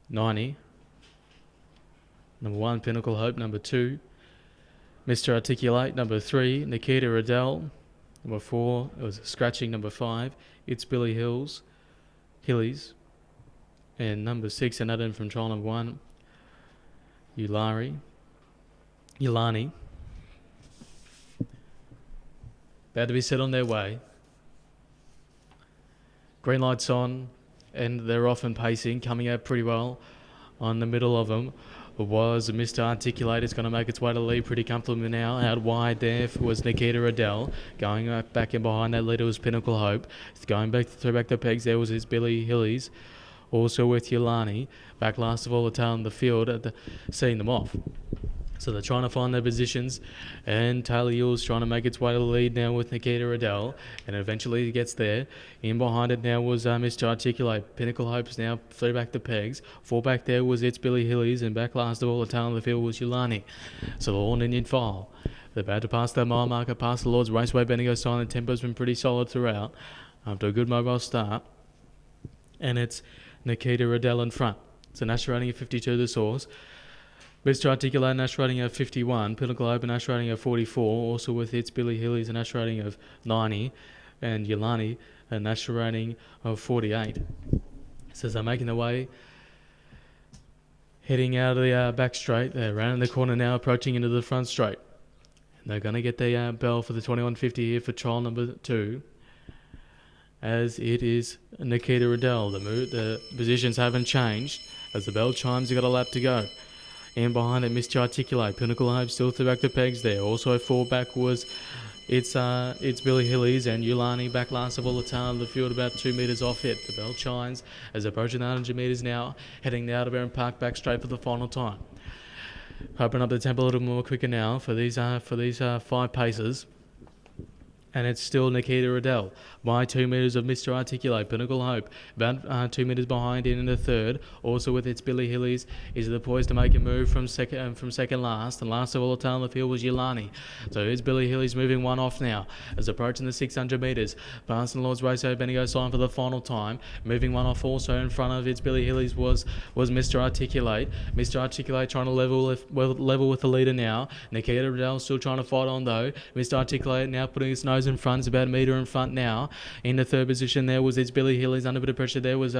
90. Number 1, Pinnacle Hope. Number 2, Mr. Articulate. Number 3, Nikita Riddell. Number 4, it was Scratching. Number 5, It's Billy Hillies. And number 6, and that in from trial number 1, Yulani. About to be set on their way. Green lights on, and they're off and pacing, coming out pretty well. On the middle of them was Mr. Articulate. It's going to make its way to lead pretty comfortably now. Out wide there was Nikita Riddell. Going back in behind that leader was Pinnacle Hope. It's going back to throw back the pegs. There was his Billy Hillies. Also with Yulani. Back last of all the tail in the field, seeing them off. So they're trying to find their positions, and Taylor Yule's trying to make its way to the lead now with Nikita Riddell, and eventually he gets there. In behind it now was Mr. Articulate. Pinnacle Hopes now threw back the pegs. 4 back there was It's Billy Hillies, and back last of all the tail in the field was Yulani. So the Lord Indian file. They're about to pass that mile marker past the Lord's Raceway. Bendigo Silent Tempo's been pretty solid throughout after a good mobile start. And it's Nikita Riddell in front. So Nash rating of 52 the source. Mr. Articulate, Nash rating of 51. Pinnacle Open, Nash rating of 44. Also with It's Billy Hillies, a Nash rating of 90. And Yulani, a Nash rating of 48. So they're making their way, heading out of the back straight. They're rounding the corner now, approaching into the front straight. And they're going to get the bell for the 2150 here for trial number 2. As it is Nikita Riddell. The positions haven't changed. As the bell chimes, you've got a lap to go. And behind it, Mr. Articulate. Pinnacle Hope still threw back the pegs there. Also 4 back was It's Billy Hillies, and Yulani back last of all the tail of the field, about 2 metres off it. The bell chimes as approaching the 100 metres now, heading now to Barron Park back straight for the final time. Open up the tempo a little more quicker now for these 5 paces. And it's still Nikita Riddell by 2 metres of Mr. Articulate. Pinnacle Hope about 2 metres behind in the third. Also with It's Billy Hillies is the poised to make a move from second last. And last of all the tail in the field was Yulani. So here's Billy Hillies moving one off now as approaching the 600 metres. Passing Lord's Raceway, Bendigo sign for the final time. Moving one off also in front of It's Billy Hillies was Mr. Articulate. Mr. Articulate trying to level with the leader now. Nikita Riddell still trying to fight on though. Mr. Articulate now putting his nose in front. It's about a metre in front now. In the third position there was It's Billy Hillies. Under a bit of pressure there was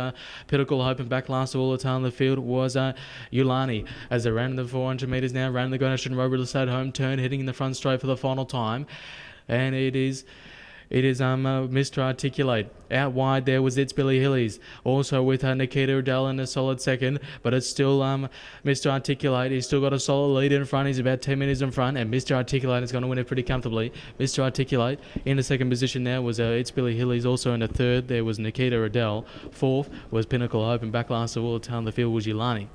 Pinnacle Hope, and back last of all the tail in the field was Yulani. As they ran the 400 metres now, ran the Greenwich Road Real Estate home turn, hitting in the front straight for the final time. And it is Mr. Articulate. Out wide there was It's Billy Hillies. Also with Nikita Riddell in a solid second, but it's still Mr. Articulate. He's still got a solid lead in front. He's about 10 metres in front, and Mr. Articulate is going to win it pretty comfortably. Mr. Articulate in the second position there was It's Billy Hillies. Also in the third there was Nikita Riddell. Fourth was Pinnacle Hope, and back last of all the tail in the field was Yulani.